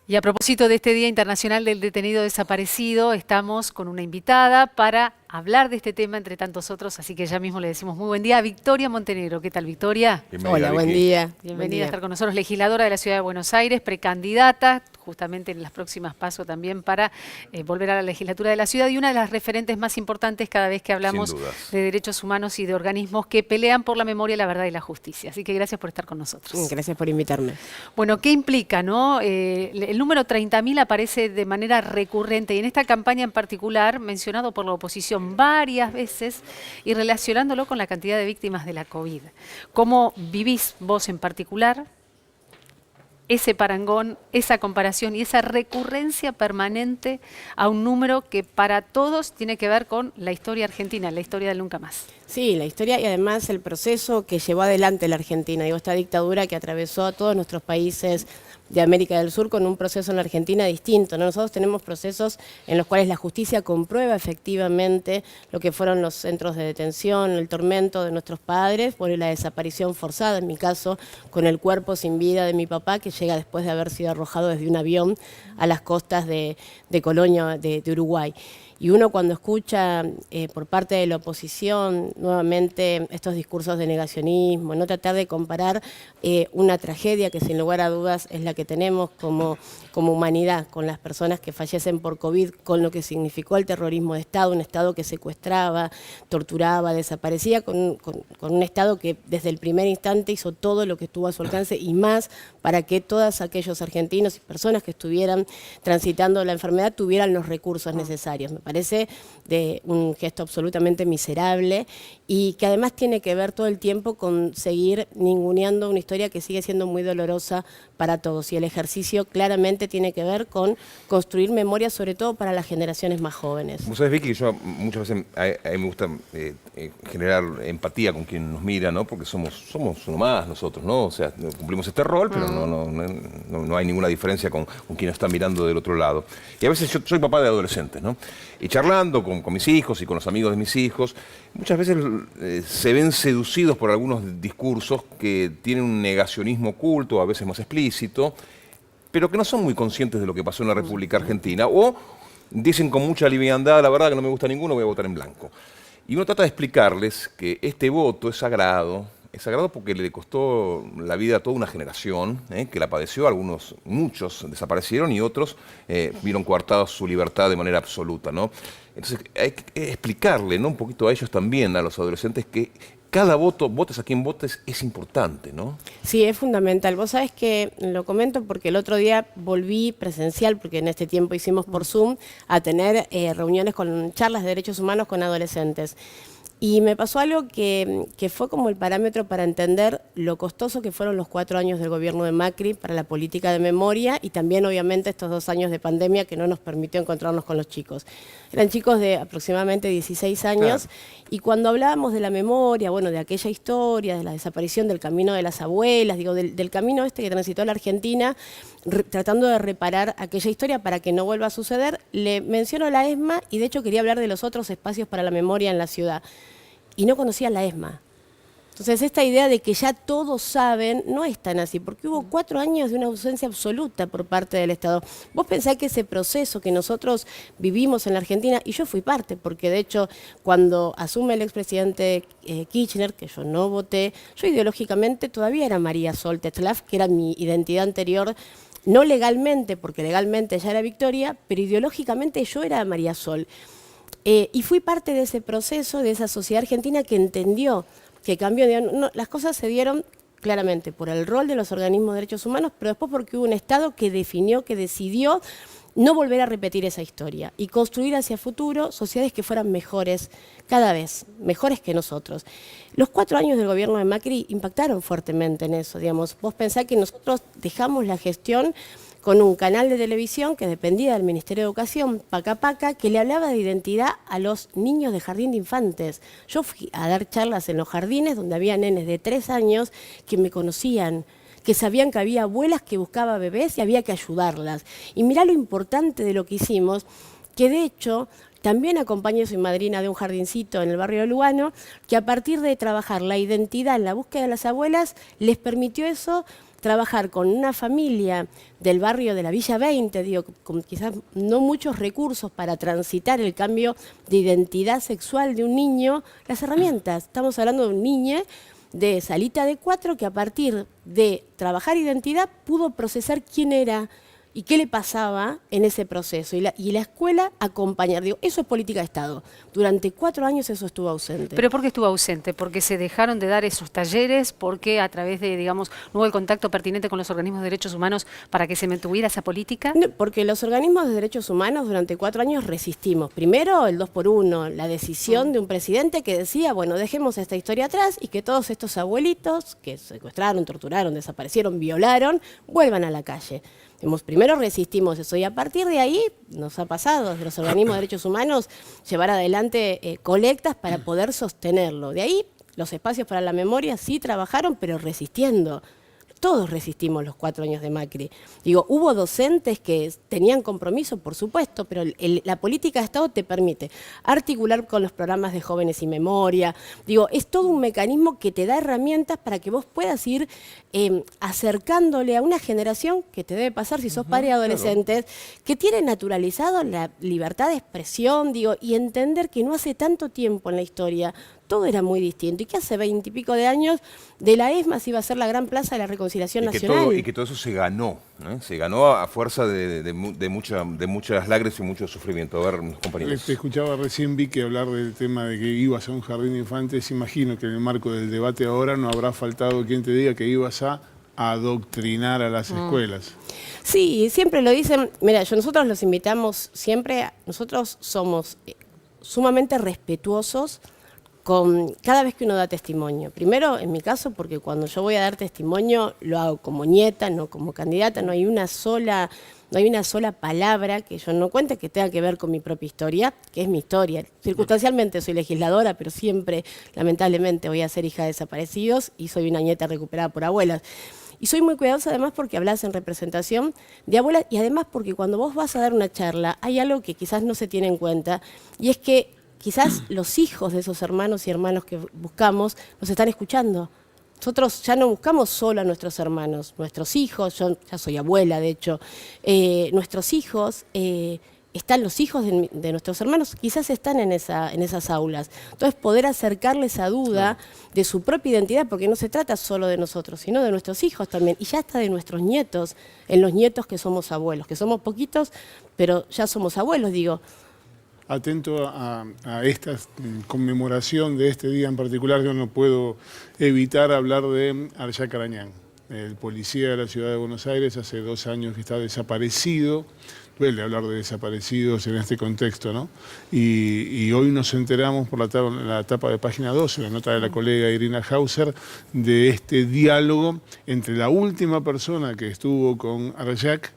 Y a propósito de este Día Internacional del Detenido Desaparecido, estamos con una invitada para hablar de este tema entre tantos otros, así que ya mismo le decimos muy buen día a Victoria Montenegro. ¿Qué tal, Victoria? Bienvenida, Hola, buen Vicky. día. Buen Bienvenida a día. estar con nosotros, legisladora de la Ciudad de Buenos Aires, precandidata justamente en las próximas pasos también para volver a la legislatura de la ciudad y una de las referentes más importantes cada vez que Sin hablamos dudas. de derechos humanos y de organismos que pelean por la memoria, la verdad y la justicia. Así que gracias por estar con nosotros. Gracias por invitarme. Bueno, ¿qué implica, no? El número 30.000 aparece de manera recurrente y en esta campaña en particular, mencionado por la oposición varias veces y relacionándolo con la cantidad de víctimas de la COVID. ¿Cómo vivís vos en particular ese parangón, esa comparación y esa recurrencia permanente a un número que para todos tiene que ver con la historia argentina, la historia del nunca más? Sí, la historia y además el proceso que llevó adelante la Argentina, digo, esta dictadura que atravesó a todos nuestros países de América del Sur con un proceso en la Argentina distinto, ¿no? Nosotros tenemos procesos en los cuales la justicia comprueba efectivamente lo que fueron los centros de detención, el tormento de nuestros padres, por la desaparición forzada, en mi caso, con el cuerpo sin vida de mi papá, que llega después de haber sido arrojado desde un avión a las costas de Colonia, de Uruguay. Y uno cuando escucha por parte de la oposición nuevamente estos discursos de negacionismo, no tratar de comparar una tragedia que sin lugar a dudas es la que tenemos como humanidad, con las personas que fallecen por COVID, con lo que significó el terrorismo de Estado, un Estado que secuestraba, torturaba, desaparecía, con un Estado que desde el primer instante hizo todo lo que estuvo a su alcance y más para que todos aquellos argentinos y personas que estuvieran transitando la enfermedad tuvieran los recursos necesarios. Me parece de un gesto absolutamente miserable y que además tiene que ver todo el tiempo con seguir ninguneando una historia que sigue siendo muy dolorosa para todos. Y el ejercicio claramente tiene que ver con construir memoria, sobre todo para las generaciones más jóvenes. Vos sabés, Vicky, que yo muchas veces a mí me gusta generar empatía con quien nos mira, ¿no? Porque somos uno más nosotros, ¿no? O sea, cumplimos este rol, pero no hay ninguna diferencia con quien está mirando del otro lado. Y a veces yo soy papá de adolescentes, ¿no? Y charlando con mis hijos y con los amigos de mis hijos, muchas veces se ven seducidos por algunos discursos que tienen un negacionismo oculto, a veces más explícito, pero que no son muy conscientes de lo que pasó en la República Argentina, o dicen con mucha liviandad, la verdad que no me gusta ninguno, voy a votar en blanco. Y uno trata de explicarles que este voto es sagrado porque le costó la vida a toda una generación, que la padeció, muchos desaparecieron y otros vieron coartada su libertad de manera absoluta, ¿no? Entonces hay que explicarle, ¿no? Un poquito a ellos también, a los adolescentes, que cada voto, votes a quien votes, es importante, ¿no? Sí, es fundamental. Vos sabés que lo comento porque el otro día volví presencial, porque en este tiempo hicimos por Zoom, a tener reuniones con charlas de derechos humanos con adolescentes. Y me pasó algo que fue como el parámetro para entender lo costoso que fueron los 4 años del gobierno de Macri para la política de memoria y también obviamente estos 2 años de pandemia que no nos permitió encontrarnos con los chicos. Eran chicos de aproximadamente 16 años, claro. Y cuando hablábamos de la memoria, bueno, de aquella historia, de la desaparición del camino de las abuelas, digo, del camino este que transitó la Argentina, tratando de reparar aquella historia para que no vuelva a suceder, le menciono la ESMA y de hecho quería hablar de los otros espacios para la memoria en la ciudad. Y no conocía la ESMA. Entonces esta idea de que ya todos saben no es tan así, porque hubo 4 años de una ausencia absoluta por parte del Estado. Vos pensás que ese proceso que nosotros vivimos en la Argentina, y yo fui parte, porque de hecho cuando asume el expresidente Kirchner, que yo no voté, yo ideológicamente todavía era María Sol Tetzlaff, que era mi identidad anterior, no legalmente, porque legalmente ya era Victoria, pero ideológicamente yo era María Sol. Y fui parte de ese proceso, de esa sociedad argentina que entendió que cambió. Las cosas se dieron claramente por el rol de los organismos de derechos humanos, pero después porque hubo un Estado que definió, que decidió no volver a repetir esa historia y construir hacia futuro sociedades que fueran mejores, cada vez mejores que nosotros. Los 4 años del gobierno de Macri impactaron fuertemente en eso, digamos. Vos pensás que nosotros dejamos la gestión con un canal de televisión que dependía del Ministerio de Educación, Paca Paca, que le hablaba de identidad a los niños de jardín de infantes. Yo fui a dar charlas en los jardines donde había nenes de 3 años que me conocían, que sabían que había abuelas que buscaban bebés y había que ayudarlas. Y mirá lo importante de lo que hicimos, que de hecho también acompañé, soy madrina de un jardincito en el barrio de Lugano, que a partir de trabajar la identidad en la búsqueda de las abuelas, les permitió eso trabajar con una familia del barrio de la Villa 20, digo, con quizás no muchos recursos para transitar el cambio de identidad sexual de un niño, las herramientas. Estamos hablando de un niño de salita de 4 que a partir de trabajar identidad pudo procesar quién era y qué le pasaba en ese proceso. Y la escuela acompañar. Digo, eso es política de Estado. Durante 4 años eso estuvo ausente. ¿Pero por qué estuvo ausente? ¿Porque se dejaron de dar esos talleres? ¿Porque a través de, digamos, no hubo el contacto pertinente con los organismos de derechos humanos para que se mantuviera esa política? No, porque los organismos de derechos humanos durante 4 años resistimos. Primero, el 2x1, la decisión de un presidente que decía, bueno, dejemos esta historia atrás y que todos estos abuelitos que secuestraron, torturaron, desaparecieron, violaron, vuelvan a la calle. Primero resistimos eso y a partir de ahí nos ha pasado desde los organismos de derechos humanos llevar adelante colectas para poder sostenerlo. De ahí los espacios para la memoria sí trabajaron, pero resistiendo. Todos resistimos los 4 años de Macri. Digo, hubo docentes que tenían compromiso, por supuesto, pero la política de Estado te permite articular con los programas de jóvenes y memoria. Digo, es todo un mecanismo que te da herramientas para que vos puedas ir acercándole a una generación que te debe pasar si sos padre de adolescentes, que tiene naturalizado la libertad de expresión, digo, y entender que no hace tanto tiempo en la historia todo era muy distinto y que hace 20 y pico de años de la ESMA se iba a ser la gran plaza de la reconciliación nacional. Y que todo eso se ganó, ¿eh? Se ganó a fuerza de muchas lágrimas y mucho sufrimiento. A ver, compañeros. Te escuchaba recién, Vicky, hablar del tema de que ibas a un jardín de infantes. Imagino que en el marco del debate ahora no habrá faltado quien te diga que ibas a adoctrinar a las escuelas. Sí, siempre lo dicen. Mira, nosotros los invitamos siempre, nosotros somos sumamente respetuosos con cada vez que uno da testimonio. Primero, en mi caso, porque cuando yo voy a dar testimonio lo hago como nieta, no como candidata, no hay una sola palabra que yo no cuente que tenga que ver con mi propia historia, que es mi historia. Circunstancialmente soy legisladora, pero siempre, lamentablemente, voy a ser hija de desaparecidos y soy una nieta recuperada por abuelas. Y soy muy cuidadosa además porque hablas en representación de abuelas y además porque cuando vos vas a dar una charla hay algo que quizás no se tiene en cuenta y es que quizás los hijos de esos hermanos y hermanas que buscamos nos están escuchando. Nosotros ya no buscamos solo a nuestros hermanos, nuestros hijos, yo ya soy abuela de hecho, nuestros hijos, están los hijos de nuestros hermanos, quizás están en esas aulas. Entonces poder acercarles esa duda de su propia identidad, porque no se trata solo de nosotros, sino de nuestros hijos también, y ya hasta de nuestros nietos, en los nietos que somos abuelos, que somos poquitos, pero ya somos abuelos, digo. Atento a esta conmemoración de este día en particular, yo no puedo evitar hablar de Arshak Arañán, el policía de la ciudad de Buenos Aires, hace 2 años que está desaparecido. Duele hablar de desaparecidos en este contexto, ¿no? Y hoy nos enteramos por la tapa de página 12, la nota de la colega Irina Hauser, de este diálogo entre la última persona que estuvo con Arshak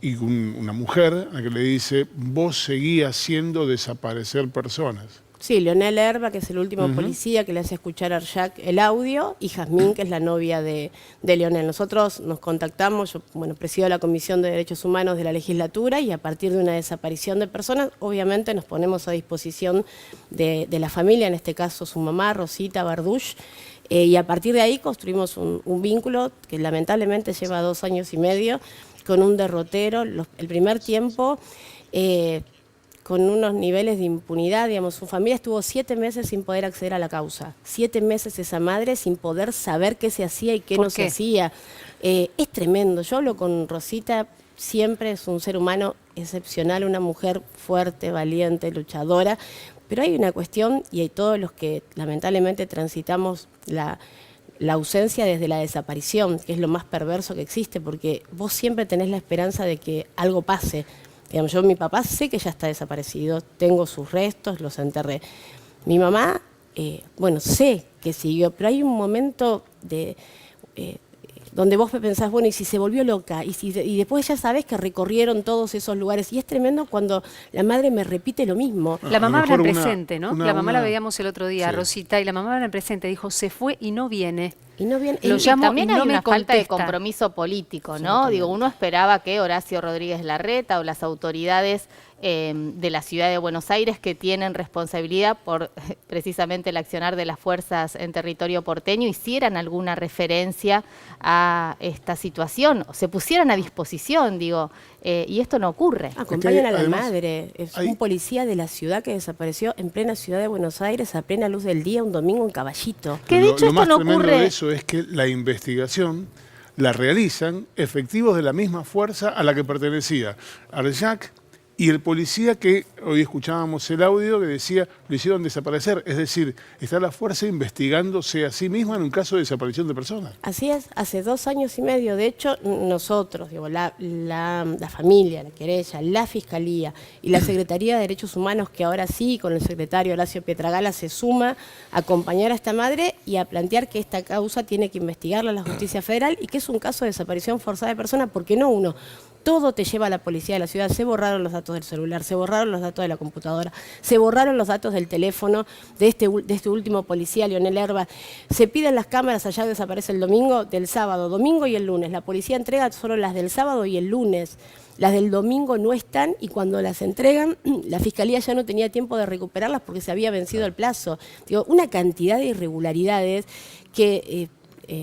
y una mujer a la que le dice, vos seguís haciendo desaparecer personas. Sí, Leonel Herba, que es el último policía que le hace escuchar a Arshak el audio, y Jazmín, que es la novia de Leonel. Nosotros nos contactamos, yo presido la Comisión de Derechos Humanos de la legislatura, y a partir de una desaparición de personas, obviamente nos ponemos a disposición de la familia, en este caso su mamá, Rosita Bardush, y a partir de ahí construimos un vínculo que lamentablemente lleva 2 años y medio, con un derrotero, el primer tiempo con unos niveles de impunidad, digamos, su familia estuvo 7 meses sin poder acceder a la causa, 7 meses esa madre sin poder saber qué se hacía y qué no se hacía. Es tremendo, yo hablo con Rosita, siempre es un ser humano excepcional, una mujer fuerte, valiente, luchadora, pero hay una cuestión, y hay todos los que lamentablemente transitamos la ausencia desde la desaparición, que es lo más perverso que existe, porque vos siempre tenés la esperanza de que algo pase. Digamos, yo, mi papá sé que ya está desaparecido, tengo sus restos, los enterré. Mi mamá, sé que siguió, pero hay un momento donde vos pensás, bueno, y si se volvió loca, y después ya sabés que recorrieron todos esos lugares, y es tremendo cuando la madre me repite lo mismo. La mamá habla en presente, ¿no? La mamá la veíamos el otro día, sí. Rosita, y la mamá habla en presente, dijo, se fue y no viene. Y no bien, Lo y llamo También y no hay me una falta de contesta. compromiso político, ¿no? Digo, uno esperaba que Horacio Rodríguez Larreta o las autoridades de la ciudad de Buenos Aires, que tienen responsabilidad por precisamente el accionar de las fuerzas en territorio porteño, hicieran alguna referencia a esta situación, o se pusieran a disposición, digo, y esto no ocurre. acompañan a la además, madre. Es hay- un policía de la ciudad que desapareció en plena ciudad de Buenos Aires a plena luz del día un domingo en Caballito. Que de Lo- hecho lo esto más no tremendo ocurre. de eso es que la investigación la realizan efectivos de la misma fuerza a la que pertenecía Arjac y el policía que hoy escuchábamos el audio que decía lo hicieron desaparecer. Es decir, está la fuerza investigándose a sí misma en un caso de desaparición de personas. Así es, hace 2 años y medio, de hecho, nosotros, digo, la familia, la querella, la Fiscalía y la Secretaría de Derechos Humanos, que ahora sí, con el secretario Horacio Pietragala, se suma a acompañar a esta madre y a plantear que esta causa tiene que investigarla la Justicia Federal y que es un caso de desaparición forzada de personas, porque no uno. Todo te lleva a la policía de la ciudad. Se borraron los datos del celular, se borraron los datos de la computadora, se borraron los datos del teléfono de este último policía, Leonel Herba. Se piden las cámaras, allá desaparece el domingo, del sábado, domingo y el lunes. La policía entrega solo las del sábado y el lunes. Las del domingo no están y cuando las entregan, la Fiscalía ya no tenía tiempo de recuperarlas porque se había vencido el plazo. Digo, una cantidad de irregularidades que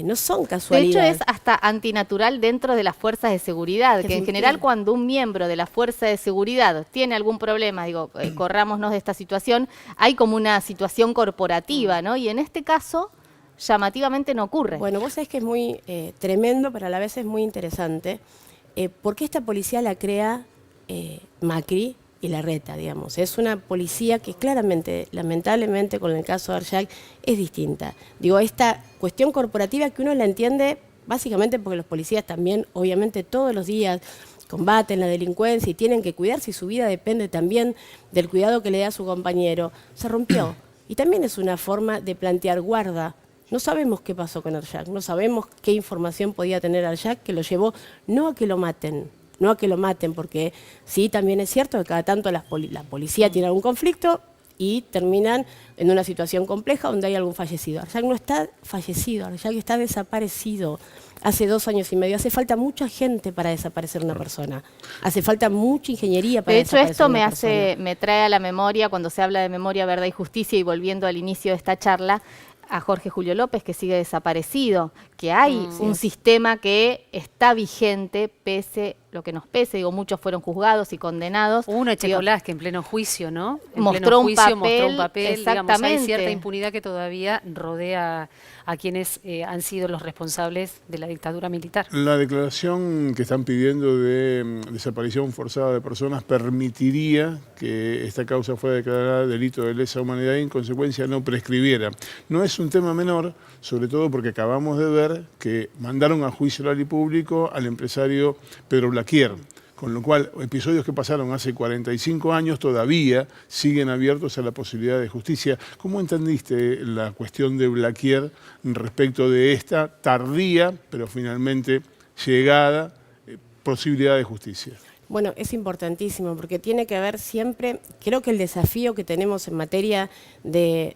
no son De hecho, casualidades. es hasta antinatural dentro de las fuerzas de seguridad, que en Definitivamente. general cuando un miembro de la fuerza de seguridad tiene algún problema, digo, corrámonos de esta situación, hay como una situación corporativa, ¿no? Y en este caso, llamativamente no ocurre. Bueno, vos sabés que es muy tremendo, pero a la vez es muy interesante, porque esta policía la crea Macri y Larreta, digamos. Es una policía que claramente, lamentablemente, con el caso de Arjac, es distinta. Digo, esta cuestión corporativa que uno la entiende básicamente porque los policías también, obviamente, todos los días combaten la delincuencia y tienen que cuidarse y su vida depende también del cuidado que le da a su compañero, se rompió. Y también es una forma de plantear guarda. No sabemos qué pasó con Arjac, no sabemos qué información podía tener Arjac que lo llevó no a que lo maten, no a que lo maten, porque sí, también es cierto que cada tanto la policía tiene algún conflicto y terminan en una situación compleja donde hay algún fallecido. Arjac no está fallecido, Arjac está desaparecido. Hace 2 años y medio. Hace falta mucha gente para desaparecer una persona. Hace falta mucha ingeniería para De hecho, desaparecer esto una persona. me trae a la memoria, cuando se habla de memoria, verdad y justicia, y volviendo al inicio de esta charla, a Jorge Julio López, que sigue desaparecido, que hay un sistema que está vigente, pese lo que nos pese, digo, muchos fueron juzgados y condenados. Uno, Digo, Echecolás, que en pleno juicio, ¿no? En Mostró pleno un juicio mostró papel, un papel, digamos, hay exactamente. cierta impunidad que todavía rodea a quienes han sido los responsables de la dictadura militar. La declaración que están pidiendo de desaparición forzada de personas permitiría que esta causa fuera declarada delito de lesa humanidad y en consecuencia no prescribiera. No es un tema menor, sobre todo porque acabamos de ver que mandaron a juicio oral y público al empresario Pedro Blaquier. Con lo cual, episodios que pasaron hace 45 años todavía siguen abiertos a la posibilidad de justicia. ¿Cómo entendiste la cuestión de Blaquier respecto de esta tardía, pero finalmente llegada, posibilidad de justicia? Bueno, es importantísimo porque tiene que ver siempre, creo que el desafío que tenemos en materia de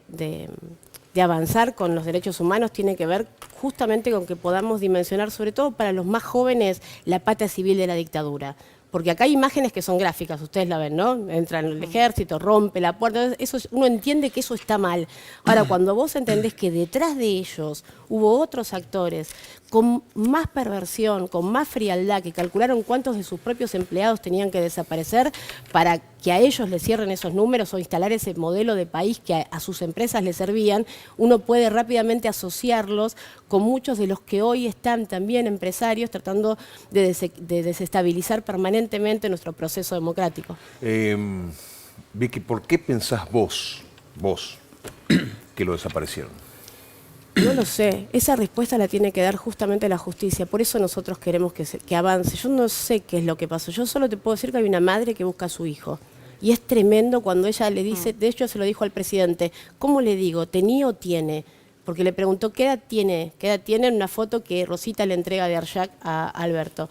avanzar con los derechos humanos tiene que ver justamente con que podamos dimensionar, sobre todo para los más jóvenes, la pata civil de la dictadura. Porque acá hay imágenes que son gráficas, ustedes la ven, ¿no? Entra en el ejército, rompe la puerta, eso uno entiende que eso está mal. Ahora, cuando vos entendés que detrás de ellos hubo otros actores con más perversión, con más frialdad, que calcularon cuántos de sus propios empleados tenían que desaparecer para que a ellos les cierren esos números o instalar ese modelo de país que a sus empresas les servían, uno puede rápidamente asociarlos con muchos de los que hoy están también empresarios tratando de desestabilizar permanentemente nuestro proceso democrático. Vicky, ¿por qué pensás vos, que lo desaparecieron? No lo sé, esa respuesta la tiene que dar justamente la justicia, por eso nosotros queremos que avance. Yo no sé qué es lo que pasó, yo solo te puedo decir que hay una madre que busca a su hijo. Y es tremendo cuando ella le dice, de hecho se lo dijo al presidente, ¿cómo le digo? ¿Tenía o tiene? Porque le preguntó, ¿qué edad tiene? ¿Qué edad tiene? En una foto que Rosita le entrega de Arjac a Alberto.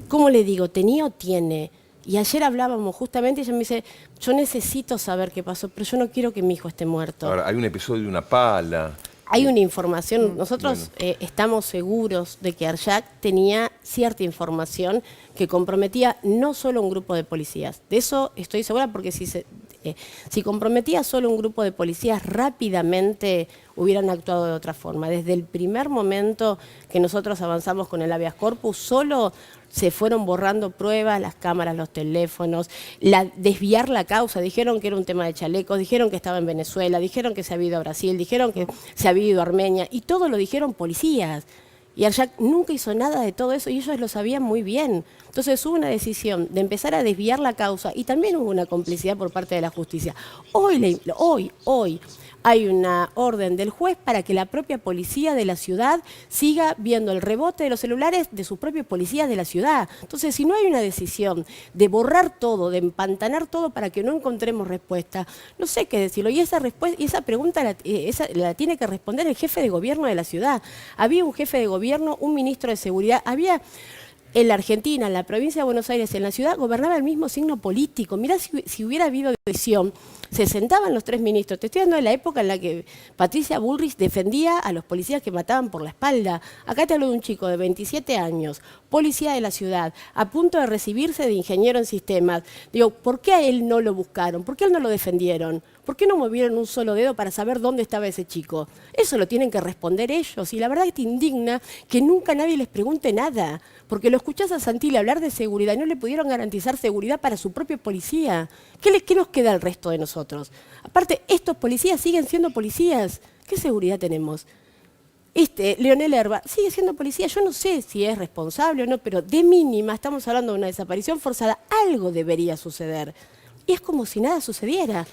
¿Cómo le digo? ¿Tenía o tiene? Y ayer hablábamos justamente y ella me dice, yo necesito saber qué pasó, pero yo no quiero que mi hijo esté muerto. Ahora, hay un episodio de una pala. Hay una información, nosotros estamos seguros de que Arshak tenía cierta información que comprometía no solo a un grupo de policías. De eso estoy segura porque si comprometía solo un grupo de policías, rápidamente hubieran actuado de otra forma. Desde el primer momento que nosotros avanzamos con el habeas corpus, solo se fueron borrando pruebas, las cámaras, los teléfonos, desviar la causa. Dijeron que era un tema de chalecos, dijeron que estaba en Venezuela, dijeron que se había ido a Brasil, dijeron que se había ido a Armenia, y todo lo dijeron policías. Y Arshak nunca hizo nada de todo eso y ellos lo sabían muy bien. Entonces hubo una decisión de empezar a desviar la causa y también hubo una complicidad por parte de la justicia. Hoy hay una orden del juez para que la propia policía de la ciudad siga viendo el rebote de los celulares de sus propios policías de la ciudad. Entonces, si no hay una decisión de borrar todo, de empantanar todo para que no encontremos respuesta, no sé qué decirlo. Y esa pregunta la tiene que responder el jefe de gobierno de la ciudad. Había un jefe de gobierno, un ministro de seguridad, había... En la Argentina, en la provincia de Buenos Aires, en la ciudad, gobernaba el mismo signo político. Mirá si hubiera habido decisión, se sentaban los tres ministros. Te estoy hablando de la época en la que Patricia Bullrich defendía a los policías que mataban por la espalda. Acá te hablo de un chico de 27 años, policía de la ciudad, a punto de recibirse de ingeniero en sistemas. Digo, ¿por qué a él no lo buscaron? ¿Por qué a él no lo defendieron? ¿Por qué no movieron un solo dedo para saber dónde estaba ese chico? Eso lo tienen que responder ellos. Y la verdad que te indigna que nunca nadie les pregunte nada. Porque lo escuchás a Santilli hablar de seguridad y no le pudieron garantizar seguridad para su propia policía. ¿Qué nos queda al resto de nosotros? Aparte, estos policías siguen siendo policías. ¿Qué seguridad tenemos? Leonel Erba sigue siendo policía. Yo no sé si es responsable o no, pero de mínima estamos hablando de una desaparición forzada. Algo debería suceder. Y es como si nada sucediera.